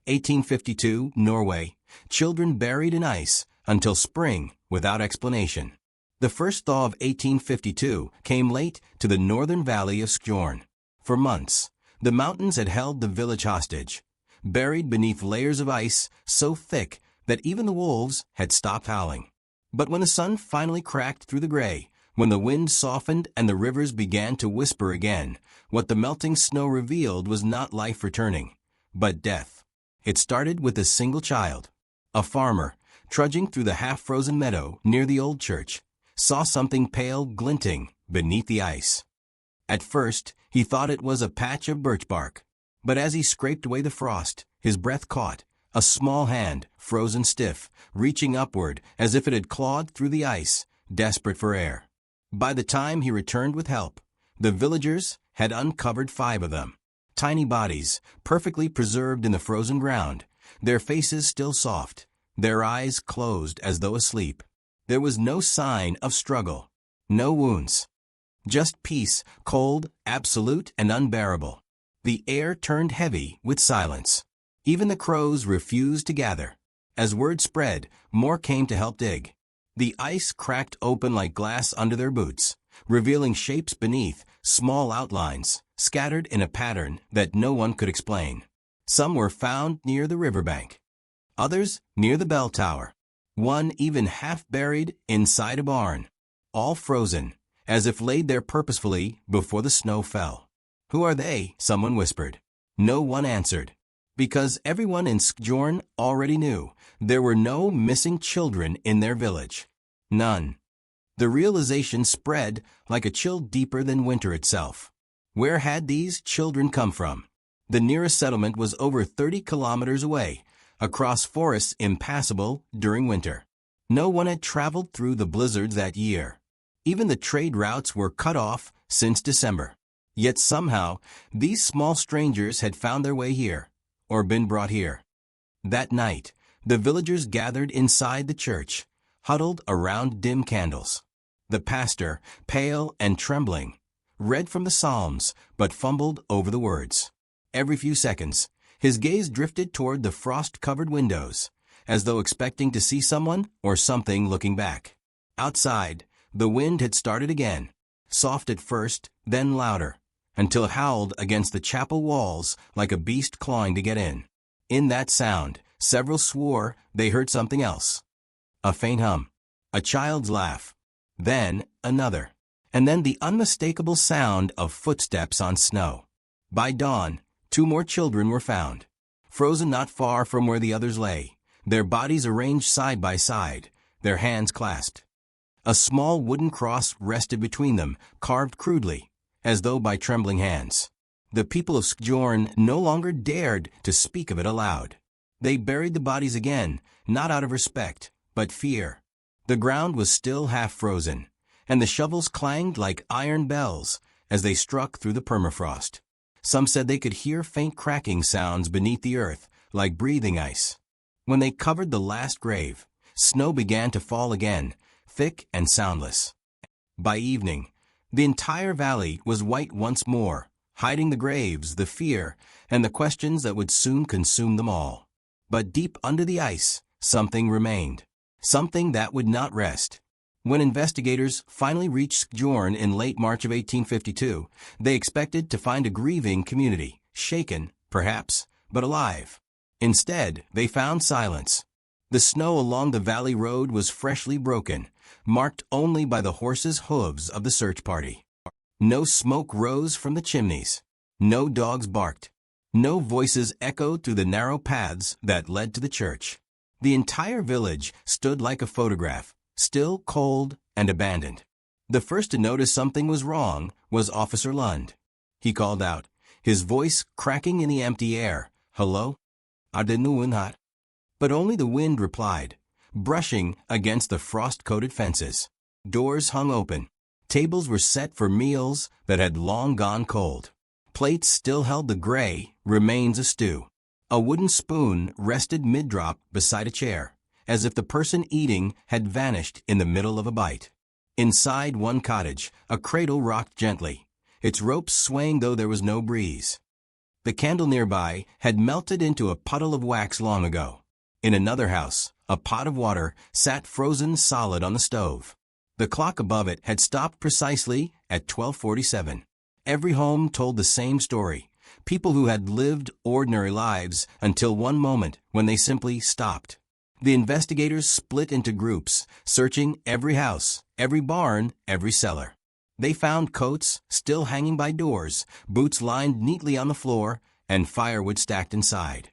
1852, Norway. Children buried in ice until spring without explanation. The first thaw of 1852 came late to the northern valley of Skjorn. For months, the mountains had held the village hostage, buried beneath layers of ice so thick that even the wolves had stopped howling. But when the sun finally cracked through the gray, when the wind softened and the rivers began to whisper again, what the melting snow revealed was not life returning, but death. It started with a single child. A farmer, trudging through the half-frozen meadow near the old church, saw something pale glinting beneath the ice. At first, he thought it was a patch of birch bark, but as he scraped away the frost, his breath caught a small hand, frozen stiff, reaching upward as if it had clawed through the ice, desperate for air. By the time he returned with help, the villagers had uncovered 5 of them. Tiny bodies, perfectly preserved in the frozen ground, their faces still soft, their eyes closed as though asleep. There was no sign of struggle, no wounds. Just peace, cold, absolute, and unbearable. The air turned heavy with silence. Even the crows refused to gather. As word spread, more came to help dig. The ice cracked open like glass under their boots, revealing shapes beneath, small outlines, scattered in a pattern that no one could explain. Some were found near the riverbank, others near the bell tower, one even half buried inside a barn, all frozen, as if laid there purposefully before the snow fell. "Who are they?" someone whispered. No one answered, because everyone in Skjorn already knew there were no missing children in their village. None. The realization spread like a chill deeper than winter itself. Where had these children come from? The nearest settlement was over 30 kilometers away, across forests impassable during winter. No one had traveled through the blizzards that year. Even the trade routes were cut off since December. Yet somehow, these small strangers had found their way here, or been brought here. That night, the villagers gathered inside the church, huddled around dim candles. The pastor, pale and trembling, read from the Psalms, but fumbled over the words. Every few seconds, his gaze drifted toward the frost-covered windows, as though expecting to see someone or something looking back. Outside, the wind had started again, soft at first, then louder, until it howled against the chapel walls like a beast clawing to get in. In that sound, several swore they heard something else. A faint hum, a child's laugh, then another, and then the unmistakable sound of footsteps on snow. By dawn, 2 more children were found, frozen not far from where the others lay, their bodies arranged side by side, their hands clasped. A small wooden cross rested between them, carved crudely, as though by trembling hands. The people of Skjorn no longer dared to speak of it aloud. They buried the bodies again, not out of respect, but fear. The ground was still half frozen, and the shovels clanged like iron bells as they struck through the permafrost. Some said they could hear faint cracking sounds beneath the earth, like breathing ice. When they covered the last grave, snow began to fall again, thick and soundless. By evening, the entire valley was white once more, hiding the graves, the fear, and the questions that would soon consume them all. But deep under the ice, something remained, something that would not rest. When investigators finally reached Skjorn in late March of 1852, they expected to find a grieving community, shaken, perhaps, but alive. Instead, they found silence. The snow along the valley road was freshly broken, marked only by the horses' hooves of the search party. No smoke rose from the chimneys. No dogs barked. No voices echoed through the narrow paths that led to the church. The entire village stood like a photograph, still, cold, and abandoned. The first to notice something was wrong was Officer Lund. He called out, his voice cracking in the empty air, "Hello? Er det noen her?" But only the wind replied, brushing against the frost-coated fences. Doors hung open. Tables were set for meals that had long gone cold. Plates still held the gray remains of stew. A wooden spoon rested mid-drop beside a chair, as if the person eating had vanished in the middle of a bite. Inside one cottage, a cradle rocked gently, its ropes swaying though there was no breeze. The candle nearby had melted into a puddle of wax long ago. In another house, a pot of water sat frozen solid on the stove. The clock above it had stopped precisely at 12:47. Every home told the same story. People who had lived ordinary lives until one moment when they simply stopped. The investigators split into groups, searching every house, every barn, every cellar. They found coats still hanging by doors, boots lined neatly on the floor, and firewood stacked inside.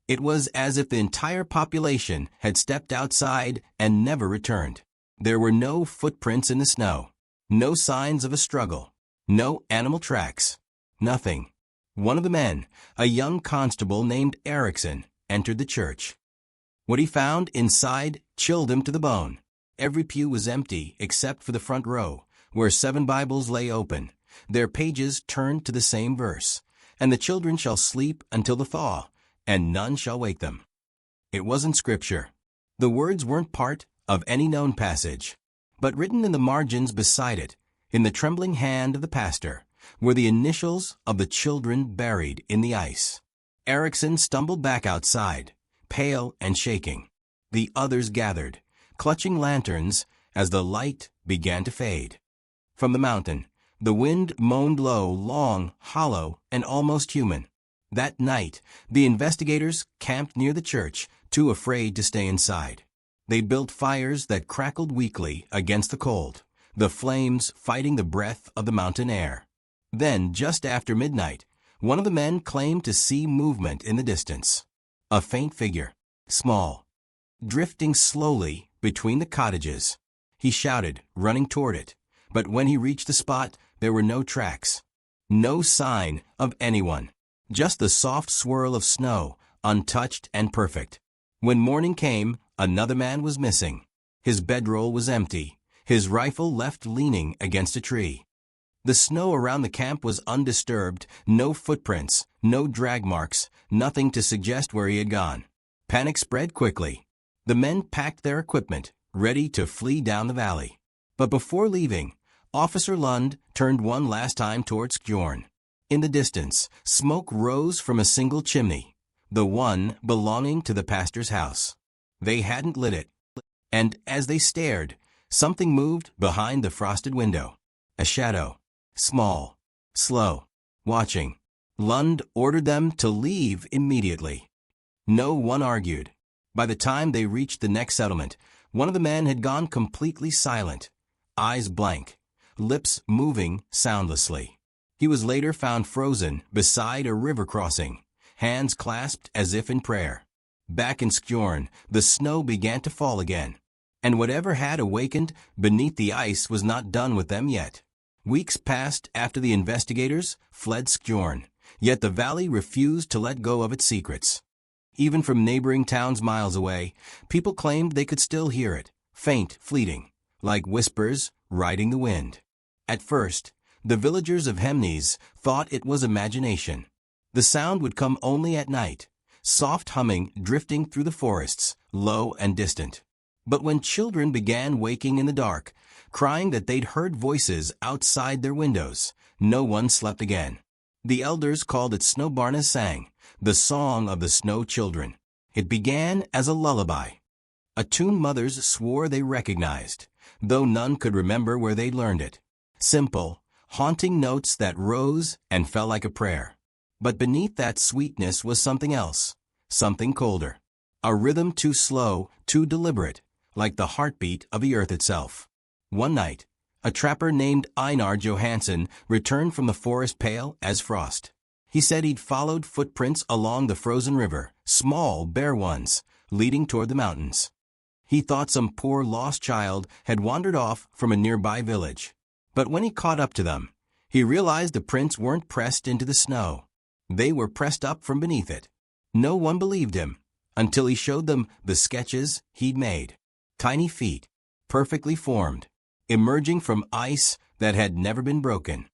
It was as if the entire population had stepped outside and never returned. There were no footprints in the snow, no signs of a struggle, no animal tracks, nothing. One of the men, a young constable named Erickson, entered the church. What he found inside chilled him to the bone. Every pew was empty except for the front row, where 7 Bibles lay open, their pages turned to the same verse, "And the children shall sleep until the thaw, and none shall wake them." It wasn't scripture. The words weren't part of any known passage, but written in the margins beside it, in the trembling hand of the pastor, were the initials of the children buried in the ice. Erickson stumbled back outside, pale and shaking. The others gathered, clutching lanterns as the light began to fade. From the mountain, the wind moaned low, long, hollow, and almost human. That night, the investigators camped near the church, too afraid to stay inside. They built fires that crackled weakly against the cold, the flames fighting the breath of the mountain air. Then, just after midnight, one of the men claimed to see movement in the distance. A faint figure, small, drifting slowly between the cottages. He shouted, running toward it, but when he reached the spot, there were no tracks. No sign of anyone. Just the soft swirl of snow, untouched and perfect. When morning came, another man was missing. His bedroll was empty, his rifle left leaning against a tree. The snow around the camp was undisturbed, no footprints, no drag marks, nothing to suggest where he had gone. Panic spread quickly. The men packed their equipment, ready to flee down the valley. But before leaving, Officer Lund turned one last time towards Skjorn. In the distance, smoke rose from a single chimney, the one belonging to the pastor's house. They hadn't lit it, and as they stared, something moved behind the frosted window. A shadow, small, slow, watching. Lund ordered them to leave immediately. No one argued. By the time they reached the next settlement, one of the men had gone completely silent, eyes blank, lips moving soundlessly. He was later found frozen beside a river crossing, hands clasped as if in prayer. Back in Skjorn, the snow began to fall again, and whatever had awakened beneath the ice was not done with them yet. Weeks passed after the investigators fled Skjorn, yet the valley refused to let go of its secrets. Even from neighboring towns miles away, people claimed they could still hear it, faint, fleeting, like whispers riding the wind. At first, the villagers of Hemnes thought it was imagination. The sound would come only at night, soft humming drifting through the forests, low and distant. But when children began waking in the dark, crying that they'd heard voices outside their windows, no one slept again. The elders called it Snowbarnas sang, the song of the snow children. It began as a lullaby, a tune mothers swore they recognized, though none could remember where they'd learned it. Simple, haunting notes that rose and fell like a prayer. But beneath that sweetness was something else, something colder. A rhythm too slow, too deliberate, like the heartbeat of the earth itself. One night, a trapper named Einar Johansson returned from the forest pale as frost. He said he'd followed footprints along the frozen river, small, bare ones, leading toward the mountains. He thought some poor lost child had wandered off from a nearby village. But when he caught up to them, he realized the prints weren't pressed into the snow. They were pressed up from beneath it. No one believed him, until he showed them the sketches he'd made. Tiny feet, perfectly formed, emerging from ice that had never been broken.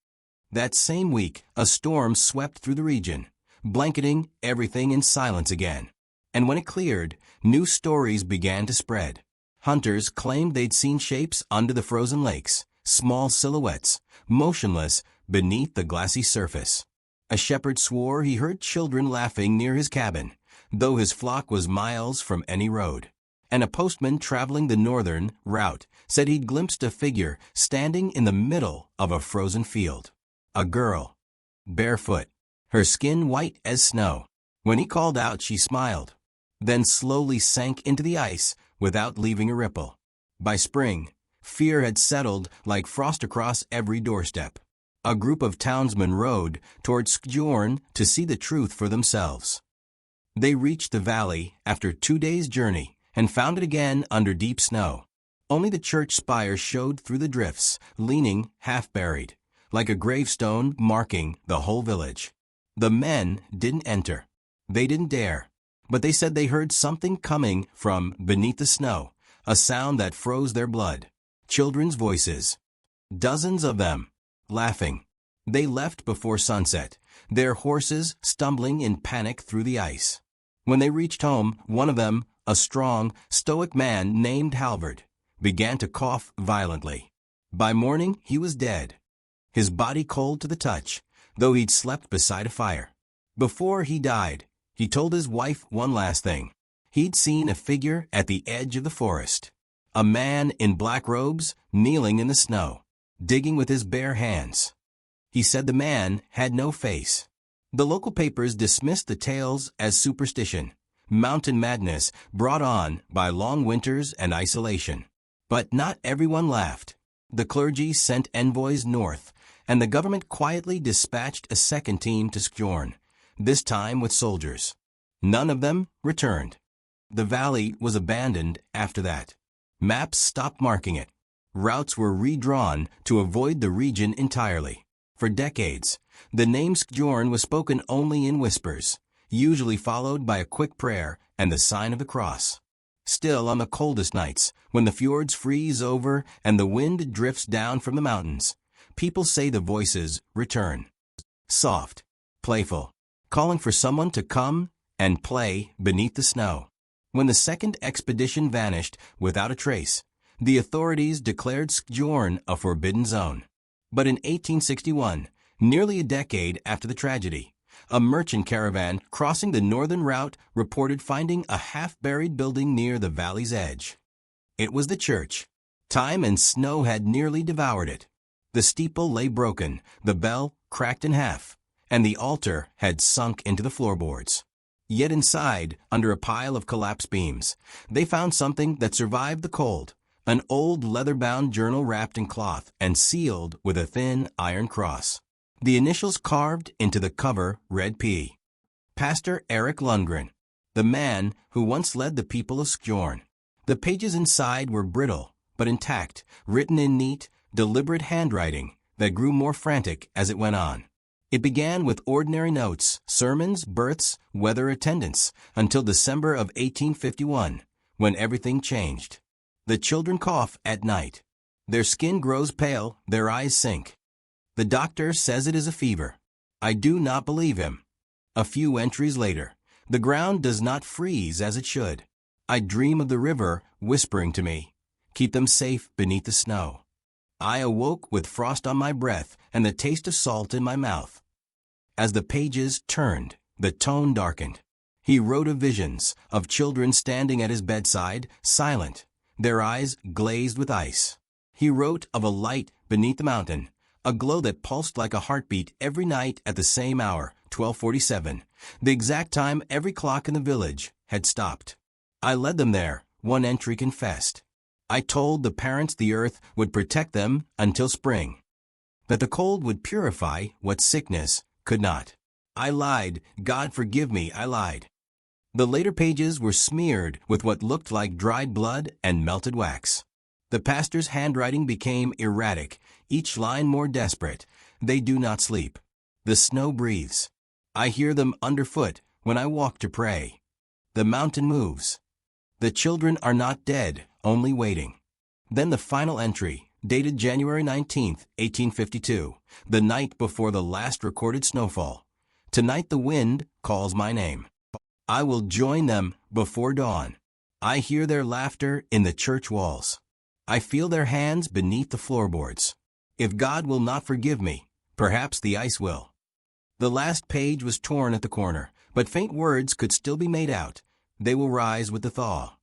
That same week, a storm swept through the region, blanketing everything in silence again. And when it cleared, new stories began to spread. Hunters claimed they'd seen shapes under the frozen lakes, small silhouettes, motionless beneath the glassy surface. A shepherd swore he heard children laughing near his cabin, though his flock was miles from any road. And a postman traveling the northern route said he'd glimpsed a figure standing in the middle of a frozen field. A girl, barefoot, her skin white as snow. When he called out, she smiled, then slowly sank into the ice without leaving a ripple. By spring, fear had settled like frost across every doorstep. A group of townsmen rode toward Skjorn to see the truth for themselves. They reached the valley after 2 days' journey and found it again under deep snow. Only the church spire showed through the drifts, leaning half-buried, like a gravestone marking the whole village. The men didn't enter. They didn't dare. But they said they heard something coming from beneath the snow, a sound that froze their blood. Children's voices. Dozens of them, laughing. They left before sunset, their horses stumbling in panic through the ice. When they reached home, one of them, a strong, stoic man named Halvard, began to cough violently. By morning, he was dead, his body cold to the touch, though he'd slept beside a fire. Before he died, he told his wife one last thing. He'd seen a figure at the edge of the forest, a man in black robes kneeling in the snow, digging with his bare hands. He said the man had no face. The local papers dismissed the tales as superstition, mountain madness brought on by long winters and isolation. But not everyone laughed. The clergy sent envoys north, and the government quietly dispatched a second team to Skjorn, this time with soldiers. None of them returned. The valley was abandoned after that. Maps stopped marking it. Routes were redrawn to avoid the region entirely. For decades, the name Skjorn was spoken only in whispers, usually followed by a quick prayer and the sign of the cross. Still, on the coldest nights, when the fjords freeze over and the wind drifts down from the mountains, people say the voices return. Soft, playful, calling for someone to come and play beneath the snow. When the second expedition vanished without a trace, the authorities declared Skjorn a forbidden zone. But in 1861, nearly a decade after the tragedy, a merchant caravan crossing the northern route reported finding a half-buried building near the valley's edge. It was the church. Time and snow had nearly devoured it. The steeple lay broken, the bell cracked in half, and the altar had sunk into the floorboards. Yet inside, under a pile of collapsed beams, they found something that survived the cold, an old leather-bound journal wrapped in cloth and sealed with a thin iron cross. The initials carved into the cover read P. Pastor Eric Lundgren, the man who once led the people of Skjorn. The pages inside were brittle, but intact, written in neat, deliberate handwriting that grew more frantic as it went on. It began with ordinary notes, sermons, births, weather attendance, until December of 1851, when everything changed. The children cough at night. Their skin grows pale, their eyes sink. The doctor says it is a fever. I do not believe him. A few entries later, the ground does not freeze as it should. I dream of the river whispering to me, keep them safe beneath the snow. I awoke with frost on my breath and the taste of salt in my mouth. As the pages turned, the tone darkened. He wrote of visions, of children standing at his bedside, silent, their eyes glazed with ice. He wrote of a light beneath the mountain, a glow that pulsed like a heartbeat every night at the same hour, 12:47, the exact time every clock in the village had stopped. I led them there, one entry confessed. I told the parents the earth would protect them until spring, that the cold would purify what sickness could not. I lied. God forgive me, I lied. The later pages were smeared with what looked like dried blood and melted wax. The pastor's handwriting became erratic, each line more desperate. They do not sleep. The snow breathes. I hear them underfoot when I walk to pray. The mountain moves. The children are not dead, only waiting. Then the final entry, dated January 19, 1852, the night before the last recorded snowfall. Tonight the wind calls my name. I will join them before dawn. I hear their laughter in the church walls. I feel their hands beneath the floorboards. If God will not forgive me, perhaps the ice will. The last page was torn at the corner, but faint words could still be made out. They will rise with the thaw.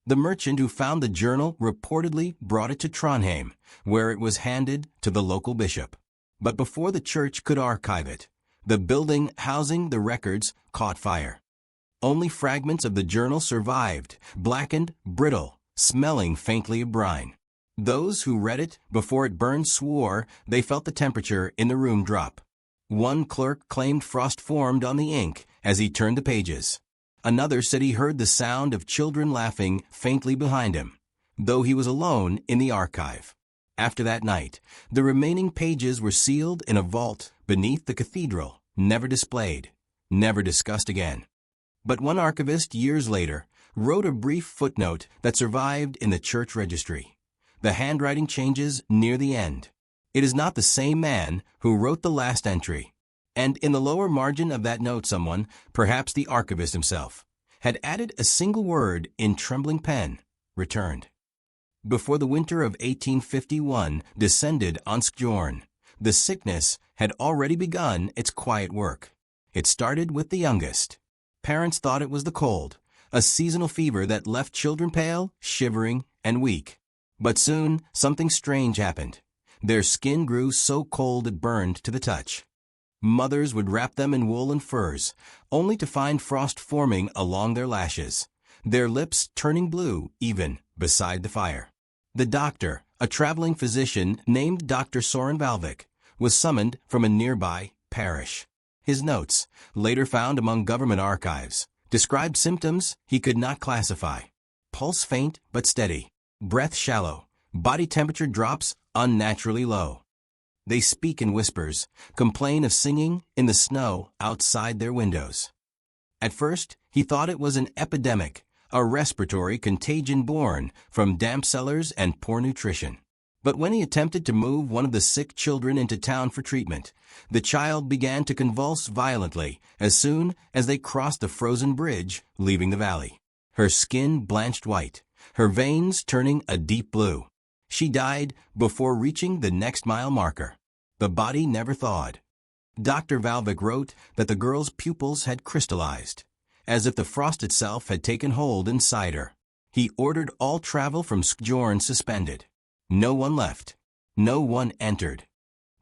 The merchant who found the journal reportedly brought it to Trondheim, where it was handed to the local bishop. But before the church could archive it, the building housing the records caught fire. Only fragments of the journal survived, blackened, brittle, smelling faintly of brine. Those who read it before it burned swore they felt the temperature in the room drop. One clerk claimed frost formed on the ink as he turned the pages. Another said he heard the sound of children laughing faintly behind him, though he was alone in the archive. After that night, the remaining pages were sealed in a vault beneath the cathedral, never displayed, never discussed again. But one archivist, years later, wrote a brief footnote that survived in the church registry. The handwriting changes near the end. It is not the same man who wrote the last entry. And in the lower margin of that note someone, perhaps the archivist himself, had added a single word in trembling pen, returned. Before the winter of 1851 descended on Skjorn, the sickness had already begun its quiet work. It started with the youngest. Parents thought it was the cold, a seasonal fever that left children pale, shivering, and weak. But soon something strange happened. Their skin grew so cold it burned to the touch. Mothers would wrap them in wool and furs, only to find frost forming along their lashes, their lips turning blue even beside the fire. The doctor, a traveling physician named Dr. Soren Valvik, was summoned from a nearby parish. His notes, later found among government archives, described symptoms he could not classify. Pulse faint but steady, breath shallow, body temperature drops unnaturally low. They speak in whispers, complain of singing in the snow outside their windows. At first, he thought it was an epidemic, a respiratory contagion born from damp cellars and poor nutrition. But when he attempted to move one of the sick children into town for treatment, the child began to convulse violently as soon as they crossed the frozen bridge leaving the valley. Her skin blanched white, her veins turning a deep blue. She died before reaching the next mile marker. The body never thawed. Dr. Valvik wrote that the girl's pupils had crystallized, as if the frost itself had taken hold inside her. He ordered all travel from Skjorn suspended. No one left. No one entered.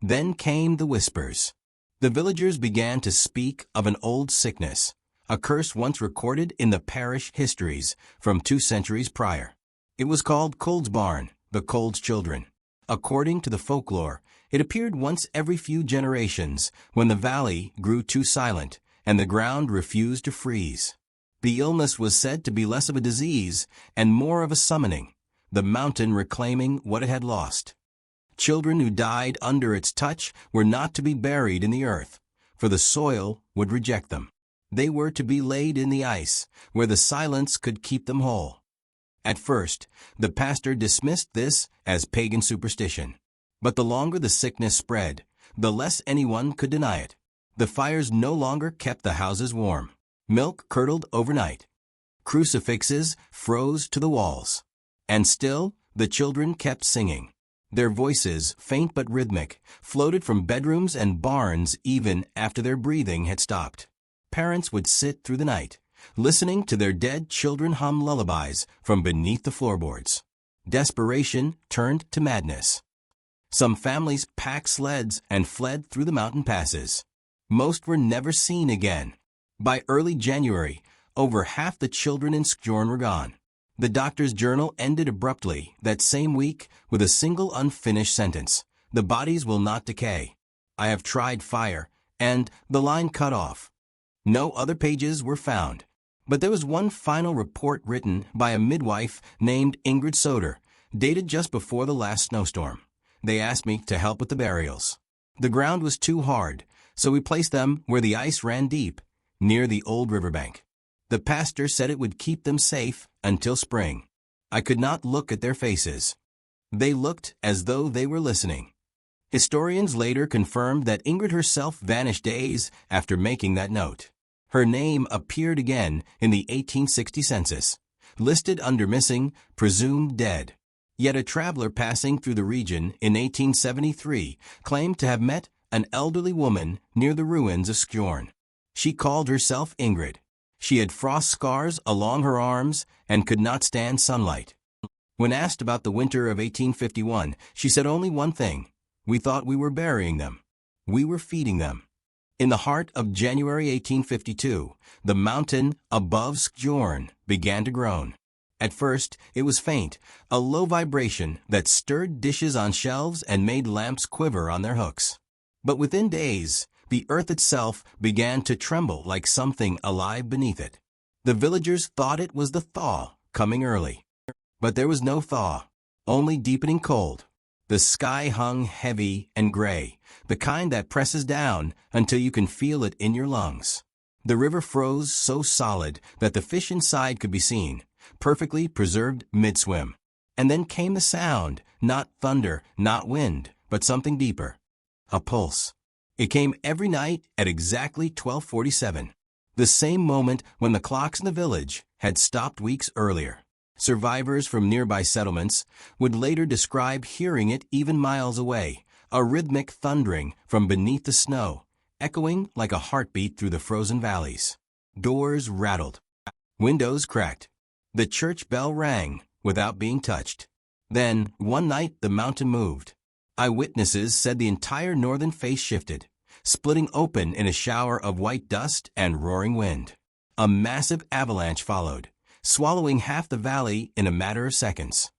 Then came the whispers. The villagers began to speak of an old sickness, a curse once recorded in the parish histories from 2 centuries prior. It was called Koldsbarn, the Cold's children. According to the folklore, it appeared once every few generations when the valley grew too silent and the ground refused to freeze. The illness was said to be less of a disease and more of a summoning, the mountain reclaiming what it had lost. Children who died under its touch were not to be buried in the earth, for the soil would reject them. They were to be laid in the ice, where the silence could keep them whole. At first, the pastor dismissed this as pagan superstition. But the longer the sickness spread, the less anyone could deny it. The fires no longer kept the houses warm. Milk curdled overnight. Crucifixes froze to the walls. And still, the children kept singing. Their voices, faint but rhythmic, floated from bedrooms and barns even after their breathing had stopped. Parents would sit through the night, listening to their dead children hum lullabies from beneath the floorboards. Desperation turned to madness. Some families packed sleds and fled through the mountain passes. Most were never seen again. By early January, over half the children in Skjorn were gone. The doctor's journal ended abruptly that same week with a single unfinished sentence: "The bodies will not decay. I have tried fire," and the line cut off. No other pages were found. But there was one final report written by a midwife named Ingrid Soder, dated just before the last snowstorm. They asked me to help with the burials. The ground was too hard, so we placed them where the ice ran deep, near the old riverbank. The pastor said it would keep them safe until spring. I could not look at their faces. They looked as though they were listening. Historians later confirmed that Ingrid herself vanished days after making that note. Her name appeared again in the 1860 census, listed under missing, presumed dead. Yet a traveler passing through the region in 1873 claimed to have met an elderly woman near the ruins of Skjorn. She called herself Ingrid. She had frost scars along her arms and could not stand sunlight. When asked about the winter of 1851, she said only one thing: "We thought we were burying them. We were feeding them." In the heart of January 1852, the mountain above Skjorn began to groan. At first, it was faint, a low vibration that stirred dishes on shelves and made lamps quiver on their hooks. But within days, the earth itself began to tremble like something alive beneath it. The villagers thought it was the thaw coming early. But there was no thaw, only deepening cold. The sky hung heavy and gray, the kind that presses down until you can feel it in your lungs. The river froze so solid that the fish inside could be seen, perfectly preserved mid-swim. And then came the sound, not thunder, not wind, but something deeper. A pulse. It came every night at exactly 12:47, the same moment when the clocks in the village had stopped weeks earlier. Survivors from nearby settlements would later describe hearing it even miles away, a rhythmic thundering from beneath the snow, echoing like a heartbeat through the frozen valleys. Doors rattled. Windows cracked. The church bell rang without being touched. Then, one night, the mountain moved. Eyewitnesses said the entire northern face shifted, splitting open in a shower of white dust and roaring wind. A massive avalanche followed, swallowing half the valley in a matter of seconds.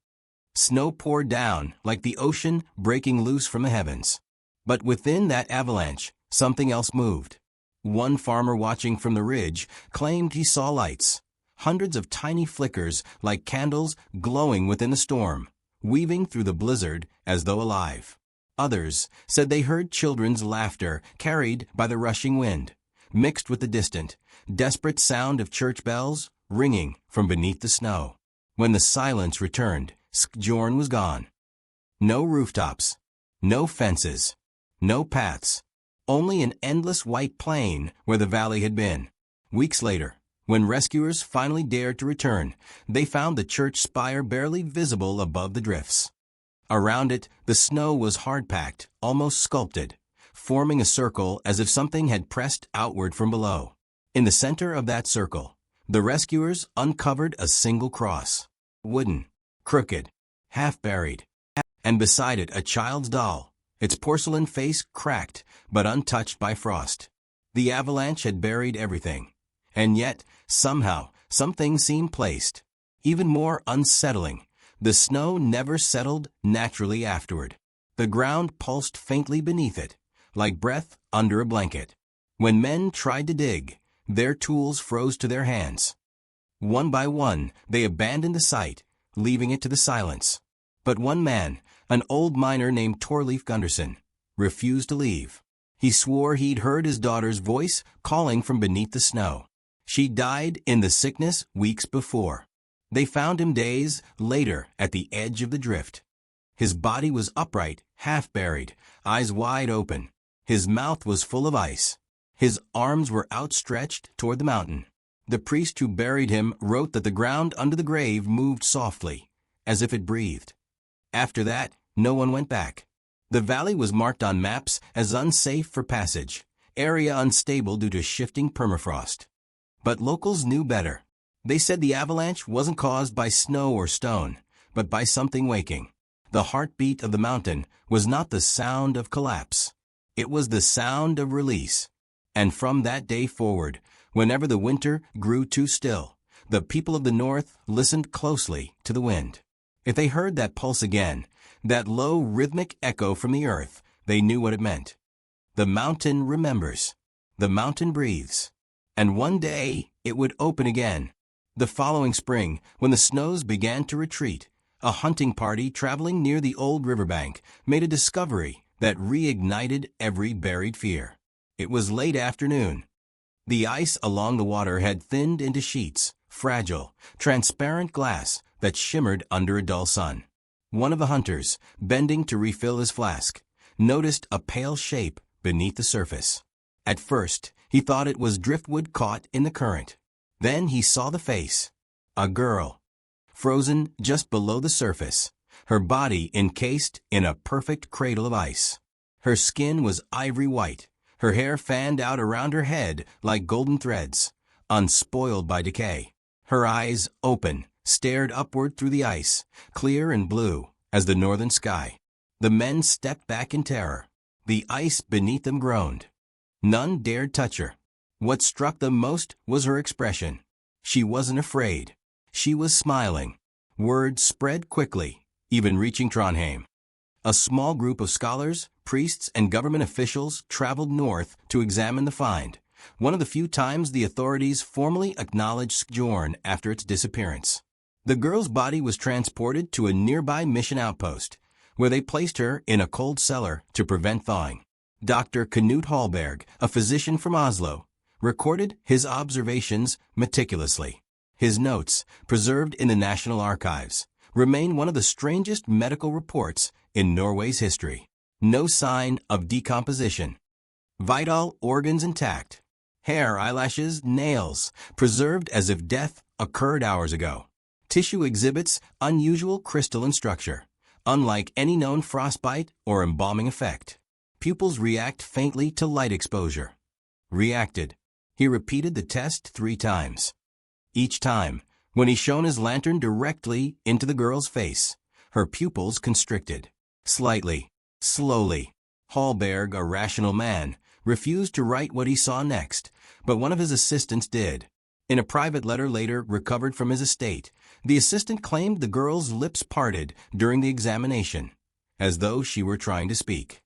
Snow poured down like the ocean breaking loose from the heavens. But within that avalanche, something else moved. One farmer watching from the ridge claimed he saw lights, hundreds of tiny flickers like candles glowing within the storm, weaving through the blizzard as though alive. Others said they heard children's laughter carried by the rushing wind, mixed with the distant, desperate sound of church bells ringing from beneath the snow. When the silence returned, Skjorn was gone. No rooftops, no fences, no paths, only an endless white plain where the valley had been. Weeks later, when rescuers finally dared to return, they found the church spire barely visible above the drifts. Around it, the snow was hard-packed, almost sculpted, forming a circle as if something had pressed outward from below. In the center of that circle, the rescuers uncovered a single cross, wooden, crooked, half-buried, and beside it a child's doll, its porcelain face cracked but untouched by frost. The avalanche had buried everything, and yet, somehow, something seemed placed. Even more unsettling, the snow never settled naturally afterward. The ground pulsed faintly beneath it, like breath under a blanket. When men tried to dig, their tools froze to their hands. One by one, they abandoned the site, leaving it to the silence. But one man, an old miner named Torleif Gunderson, refused to leave. He swore he'd heard his daughter's voice calling from beneath the snow. She died in the sickness weeks before. They found him days later at the edge of the drift. His body was upright, half-buried, eyes wide open. His mouth was full of ice. His arms were outstretched toward the mountain. The priest who buried him wrote that the ground under the grave moved softly, as if it breathed. After that, no one went back. The valley was marked on maps as unsafe for passage, area unstable due to shifting permafrost. But locals knew better. They said the avalanche wasn't caused by snow or stone, but by something waking. The heartbeat of the mountain was not the sound of collapse. It was the sound of release. And from that day forward, whenever the winter grew too still, the people of the north listened closely to the wind. If they heard that pulse again, that low rhythmic echo from the earth, they knew what it meant. The mountain remembers. The mountain breathes. And one day, it would open again. The following spring, when the snows began to retreat, a hunting party traveling near the old riverbank made a discovery that reignited every buried fear. It was late afternoon. The ice along the water had thinned into sheets, fragile, transparent glass that shimmered under a dull sun. One of the hunters, bending to refill his flask, noticed a pale shape beneath the surface. At first, he thought it was driftwood caught in the current. Then he saw the face. A girl, frozen just below the surface, her body encased in a perfect cradle of ice. Her skin was ivory white, her hair fanned out around her head like golden threads, unspoiled by decay. Her eyes, open, stared upward through the ice, clear and blue as the northern sky. The men stepped back in terror. The ice beneath them groaned. None dared touch her. What struck them most was her expression. She wasn't afraid. She was smiling. Word spread quickly, even reaching Trondheim. A small group of scholars, priests, and government officials traveled north to examine the find, one of the few times the authorities formally acknowledged Skjorn after its disappearance. The girl's body was transported to a nearby mission outpost, where they placed her in a cold cellar to prevent thawing. Dr. Knut Hallberg, a physician from Oslo, recorded his observations meticulously. His notes, preserved in the National Archives, remain one of the strangest medical reports in Norway's history. No sign of decomposition. Vital organs intact. Hair, eyelashes, nails, preserved as if death occurred hours ago. Tissue exhibits unusual crystalline structure, unlike any known frostbite or embalming effect. Pupils react faintly to light exposure. Reacted. He repeated the test 3 times. Each time, when he shone his lantern directly into the girl's face, her pupils constricted. Slightly, slowly. Hallberg, a rational man, refused to write what he saw next, but one of his assistants did. In a private letter later recovered from his estate, the assistant claimed the girl's lips parted during the examination, as though she were trying to speak.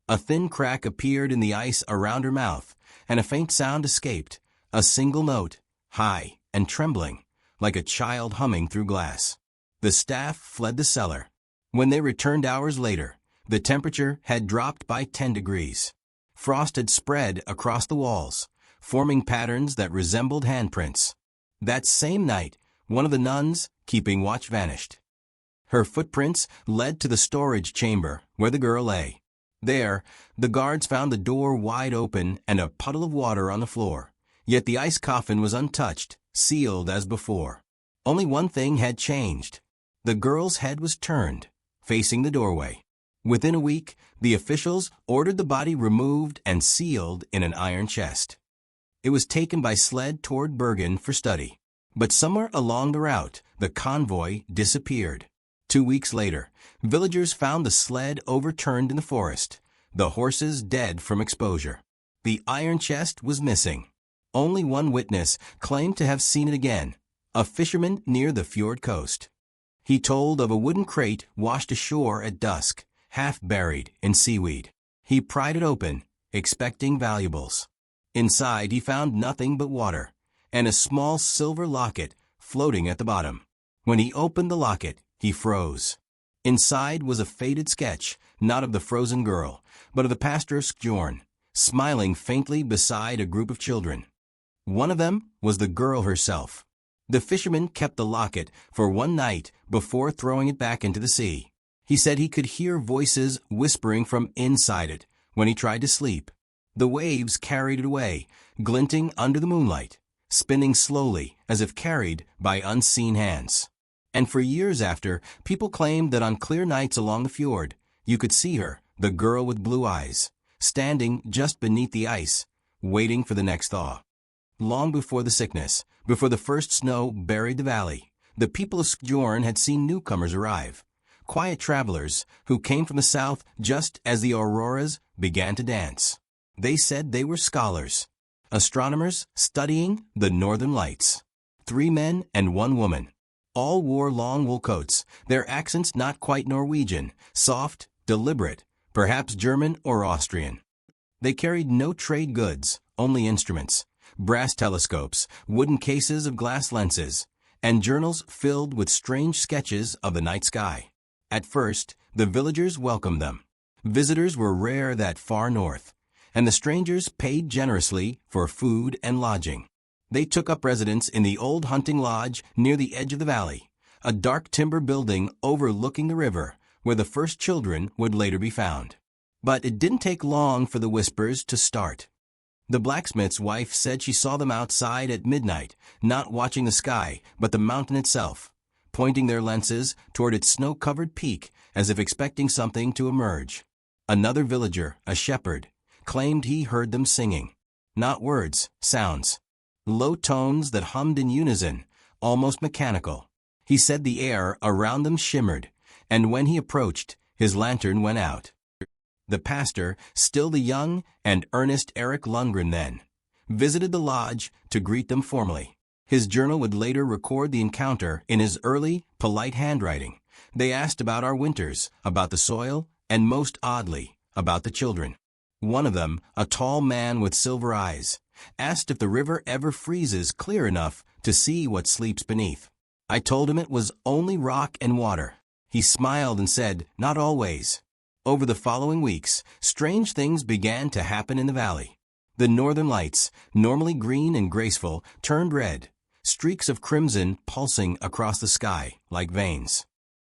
A thin crack appeared in the ice around her mouth, and a faint sound escaped, a single note, high and trembling, like a child humming through glass. The staff fled the cellar. When they returned hours later, the temperature had dropped by 10 degrees. Frost had spread across the walls, forming patterns that resembled handprints. That same night, one of the nuns keeping watch vanished. Her footprints led to the storage chamber where the girl lay. There, the guards found the door wide open and a puddle of water on the floor. Yet the ice coffin was untouched, sealed as before. Only one thing had changed. The girl's head was turned, facing the doorway. Within a week, the officials ordered the body removed and sealed in an iron chest. It was taken by sled toward Bergen for study. But somewhere along the route, the convoy disappeared. 2 weeks later, villagers found the sled overturned in the forest, the horses dead from exposure. The iron chest was missing. Only one witness claimed to have seen it again, a fisherman near the fjord coast. He told of a wooden crate washed ashore at dusk, half buried in seaweed. He pried it open, expecting valuables. Inside he found nothing but water, and a small silver locket floating at the bottom. When he opened the locket, he froze. Inside was a faded sketch, not of the frozen girl, but of the pastor Skjorn, smiling faintly beside a group of children. One of them was the girl herself. The fisherman kept the locket for one night before throwing it back into the sea. He said he could hear voices whispering from inside it when he tried to sleep. The waves carried it away, glinting under the moonlight, spinning slowly as if carried by unseen hands. And for years after, people claimed that on clear nights along the fjord, you could see her, the girl with blue eyes, standing just beneath the ice, waiting for the next thaw. Long before the sickness, before the first snow buried the valley, the people of Skjorn had seen newcomers arrive, quiet travelers who came from the south just as the auroras began to dance. They said they were scholars, astronomers studying the northern lights. 3 men and 1 woman. All wore long wool coats, their accents not quite Norwegian, soft, deliberate, perhaps German or Austrian. They carried no trade goods, only instruments, brass telescopes, wooden cases of glass lenses, and journals filled with strange sketches of the night sky. At first, the villagers welcomed them. Visitors were rare that far north, and the strangers paid generously for food and lodging. They took up residence in the old hunting lodge near the edge of the valley, a dark timber building overlooking the river, where the first children would later be found. But it didn't take long for the whispers to start. The blacksmith's wife said she saw them outside at midnight, not watching the sky, but the mountain itself, pointing their lenses toward its snow-covered peak as if expecting something to emerge. Another villager, a shepherd, claimed he heard them singing. Not words, sounds. Low tones that hummed in unison, almost mechanical. He said the air around them shimmered, and when he approached, his lantern went out. The pastor, still the young and earnest Eric Lundgren then, visited the lodge to greet them formally. His journal would later record the encounter in his early, polite handwriting. They asked about our winters, about the soil, and most oddly, about the children. One of them, a tall man with silver eyes, asked if the river ever freezes clear enough to see what sleeps beneath. I told him it was only rock and water. He smiled and said, "Not always." Over the following weeks, strange things began to happen in the valley. The northern lights, normally green and graceful, turned red, streaks of crimson pulsing across the sky like veins.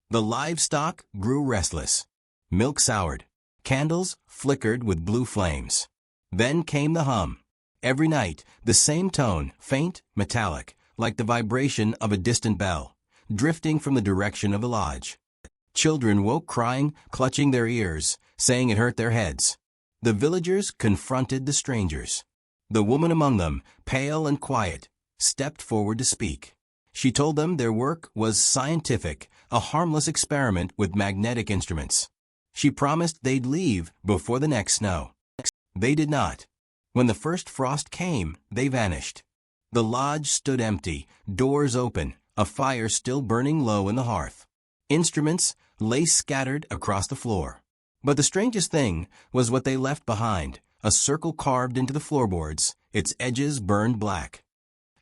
The livestock grew restless. Milk soured. Candles flickered with blue flames. Then came the hum. Every night, the same tone, faint, metallic, like the vibration of a distant bell, drifting from the direction of the lodge. Children woke crying, clutching their ears, saying it hurt their heads. The villagers confronted the strangers. The woman among them, pale and quiet, stepped forward to speak. She told them their work was scientific, a harmless experiment with magnetic instruments. She promised they'd leave before the next snow. They did not. When the first frost came, they vanished. The lodge stood empty, doors open, a fire still burning low in the hearth. Instruments lay scattered across the floor. But the strangest thing was what they left behind, a circle carved into the floorboards, its edges burned black.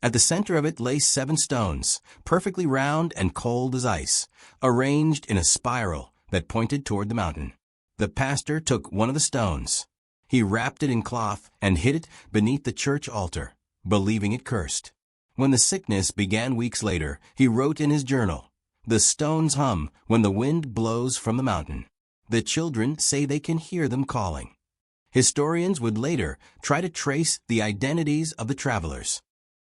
At the center of it lay 7 stones, perfectly round and cold as ice, arranged in a spiral that pointed toward the mountain. The pastor took one of the stones. He wrapped it in cloth and hid it beneath the church altar, believing it cursed. When the sickness began weeks later, he wrote in his journal, "The stones hum when the wind blows from the mountain. The children say they can hear them calling." Historians would later try to trace the identities of the travelers.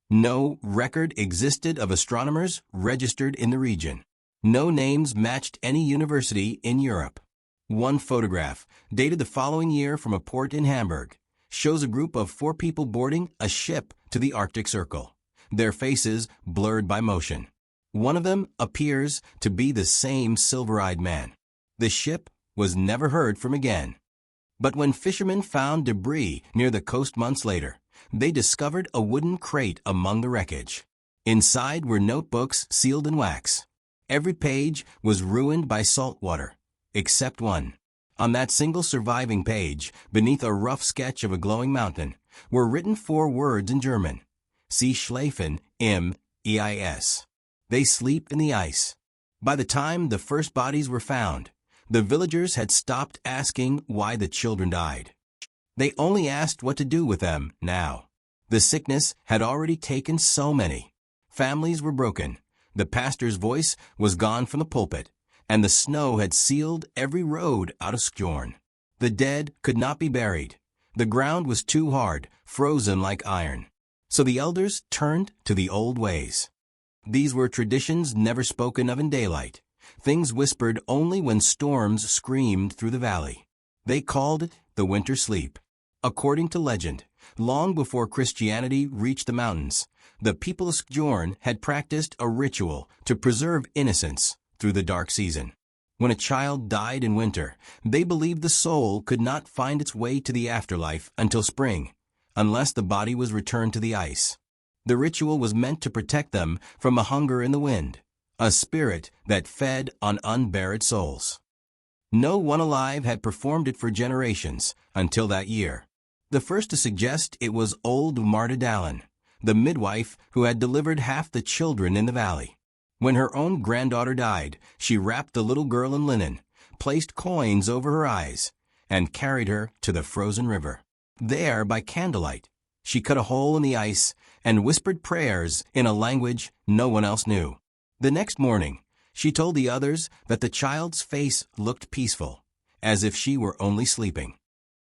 No record existed of astronomers registered in the region. No names matched any university in Europe. One photograph, dated the following year from a port in Hamburg, shows a group of 4 people boarding a ship to the Arctic Circle, their faces blurred by motion. One of them appears to be the same silver-eyed man. The ship was never heard from again. But when fishermen found debris near the coast months later, they discovered a wooden crate among the wreckage. Inside were notebooks sealed in wax. Every page was ruined by salt water, except one. On that single surviving page, beneath a rough sketch of a glowing mountain, were written 4 words in German. Sie schlafen im Eis. They sleep in the ice. By the time the first bodies were found, the villagers had stopped asking why the children died. They only asked what to do with them now. The sickness had already taken so many. Families were broken. The pastor's voice was gone from the pulpit, and the snow had sealed every road out of Skjorn. The dead could not be buried. The ground was too hard, frozen like iron. So the elders turned to the old ways. These were traditions never spoken of in daylight, things whispered only when storms screamed through the valley. They called it the winter sleep. According to legend, long before Christianity reached the mountains, the people of Skjorn had practiced a ritual to preserve innocence through the dark season. When a child died in winter, they believed the soul could not find its way to the afterlife until spring, unless the body was returned to the ice. The ritual was meant to protect them from a hunger in the wind, a spirit that fed on unburied souls. No one alive had performed it for generations until that year. The first to suggest it was old Marta Dallin, the midwife who had delivered half the children in the valley. When her own granddaughter died, she wrapped the little girl in linen, placed coins over her eyes, and carried her to the frozen river. There, by candlelight, she cut a hole in the ice and whispered prayers in a language no one else knew. The next morning, she told the others that the child's face looked peaceful, as if she were only sleeping.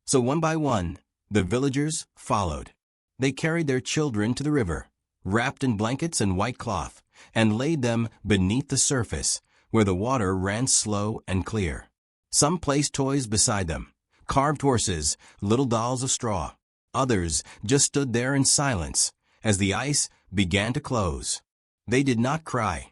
So one by one, the villagers followed. They carried their children to the river, wrapped in blankets and white cloth, and laid them beneath the surface, where the water ran slow and clear. Some placed toys beside them, carved horses, little dolls of straw. Others just stood there in silence as the ice began to close. They did not cry.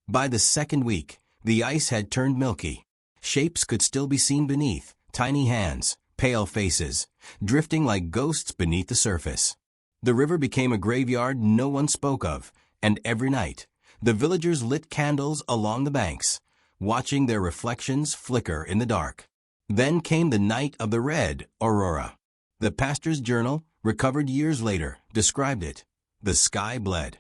By the second week, the ice had turned milky. Shapes could still be seen beneath, tiny hands, pale faces, drifting like ghosts beneath the surface. The river became a graveyard no one spoke of, and every night, the villagers lit candles along the banks, watching their reflections flicker in the dark. Then came the night of the red aurora. The pastor's journal, recovered years later, described it. The sky bled.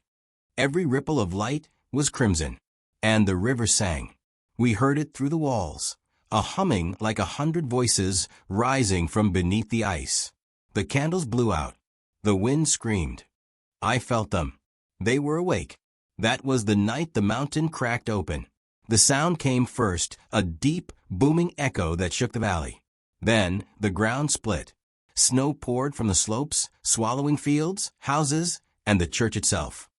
Every ripple of light was crimson, and the river sang. We heard it through the walls, a humming like 100 voices rising from beneath the ice. The candles blew out. The wind screamed. I felt them. They were awake. That was the night the mountain cracked open. The sound came first, a deep, booming echo that shook the valley. Then the ground split. Snow poured from the slopes, swallowing fields, houses, and the church itself.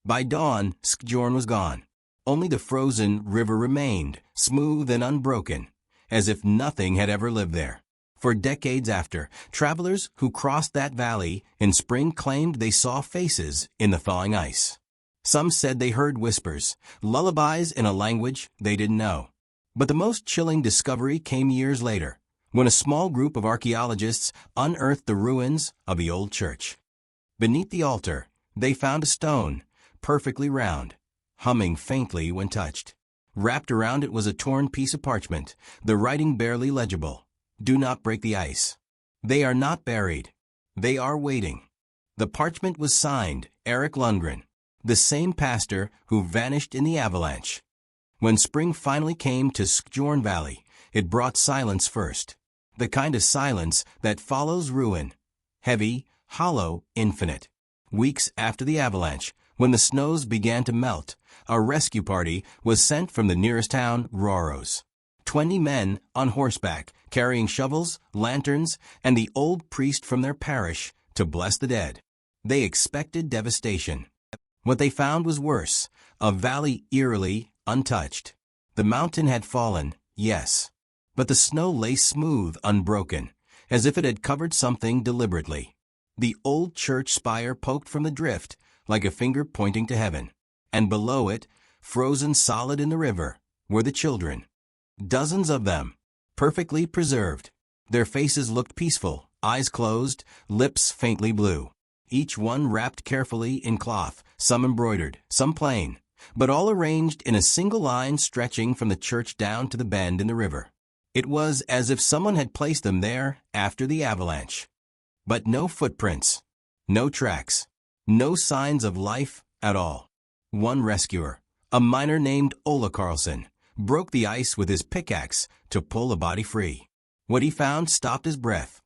By dawn, Skjorn was gone. Only the frozen river remained, smooth and unbroken, as if nothing had ever lived there. For decades after, travelers who crossed that valley in spring claimed they saw faces in the thawing ice. Some said they heard whispers, lullabies in a language they didn't know. But the most chilling discovery came years later, when a small group of archaeologists unearthed the ruins of the old church. Beneath the altar, they found a stone, perfectly round, humming faintly when touched. Wrapped around it was a torn piece of parchment, the writing barely legible. Do not break the ice. They are not buried. They are waiting. The parchment was signed, Eric Lundgren, the same pastor who vanished in the avalanche. When spring finally came to Skjorn Valley, it brought silence first. The kind of silence that follows ruin. Heavy, hollow, infinite. Weeks after the avalanche, when the snows began to melt, a rescue party was sent from the nearest town, Røros. 20 men on horseback, carrying shovels, lanterns, and the old priest from their parish to bless the dead. They expected devastation. What they found was worse, a valley eerily untouched. The mountain had fallen, yes, but the snow lay smooth, unbroken, as if it had covered something deliberately. The old church spire poked from the drift, like a finger pointing to heaven, and below it, frozen solid in the river, were the children. Dozens of them, perfectly preserved. Their faces looked peaceful, eyes closed, lips faintly blue. Each one wrapped carefully in cloth, some embroidered, some plain, but all arranged in a single line stretching from the church down to the bend in the river. It was as if someone had placed them there after the avalanche. But no footprints, no tracks, no signs of life at all. One rescuer, a miner named Ola Karlsson, broke the ice with his pickaxe to pull the body free. What he found stopped his breath.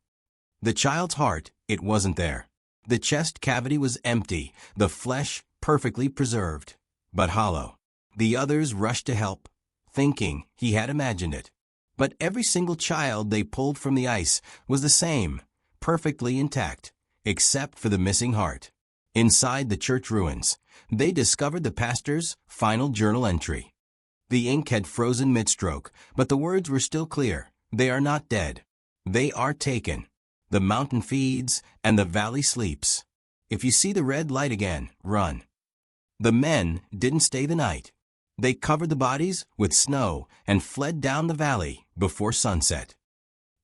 The child's heart, it wasn't there. The chest cavity was empty, the flesh perfectly preserved, but hollow. The others rushed to help, thinking he had imagined it. But every single child they pulled from the ice was the same, perfectly intact, except for the missing heart. Inside the church ruins, they discovered the pastor's final journal entry. The ink had frozen mid-stroke, but the words were still clear. They are not dead. They are taken. The mountain feeds, and the valley sleeps. If you see the red light again, run. The men didn't stay the night. They covered the bodies with snow and fled down the valley before sunset.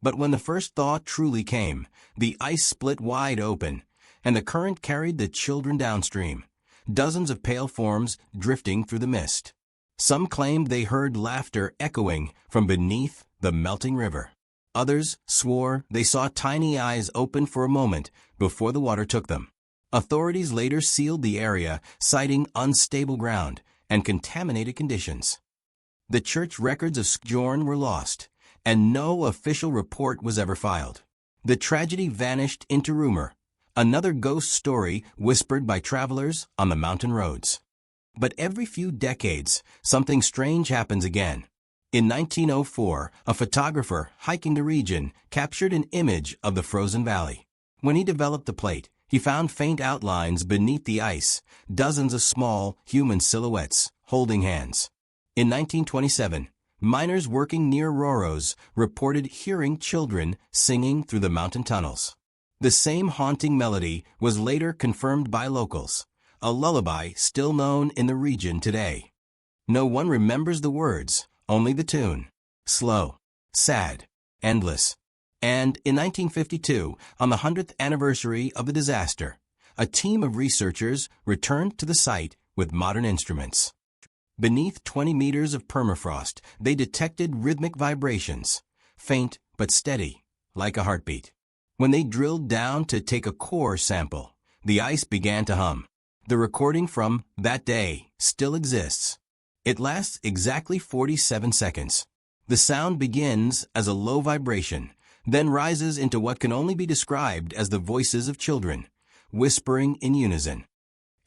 But when the first thaw truly came, the ice split wide open, and the current carried the children downstream, dozens of pale forms drifting through the mist. Some claimed they heard laughter echoing from beneath the melting river. Others swore they saw tiny eyes open for a moment before the water took them. Authorities later sealed the area, citing unstable ground and contaminated conditions. The church records of Skjorn were lost, and no official report was ever filed. The tragedy vanished into rumor, another ghost story whispered by travelers on the mountain roads. But every few decades, something strange happens again. In 1904, a photographer hiking the region captured an image of the frozen valley. When he developed the plate, he found faint outlines beneath the ice, dozens of small, human silhouettes, holding hands. In 1927, Miners working near Roros reported hearing children singing through the mountain tunnels. The same haunting melody was later confirmed by locals, a lullaby still known in the region today. No one remembers the words, only the tune. Slow, sad, endless. And in 1952, on the 100th anniversary of the disaster, a team of researchers returned to the site with modern instruments. Beneath 20 meters of permafrost, they detected rhythmic vibrations, faint but steady, like a heartbeat. When they drilled down to take a core sample, the ice began to hum. The recording from that day still exists. It lasts exactly 47 seconds. The sound begins as a low vibration, then rises into what can only be described as the voices of children, whispering in unison.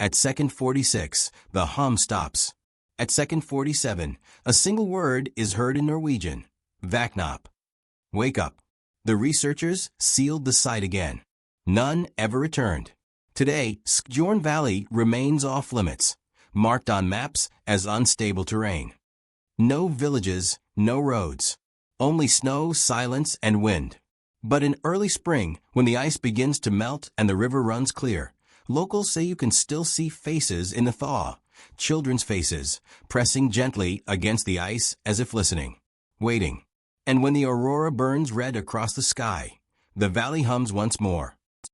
At second 46, the hum stops. At second 47, a single word is heard in Norwegian, vaknap. Wake up. The researchers sealed the site again. None ever returned. Today, Skjorn Valley remains off-limits, marked on maps as unstable terrain. No villages, no roads. Only snow, silence, and wind. But in early spring, when the ice begins to melt and the river runs clear, locals say you can still see faces in the thaw, children's faces, pressing gently against the ice as if listening, waiting. And when the aurora burns red across the sky, the valley hums once more.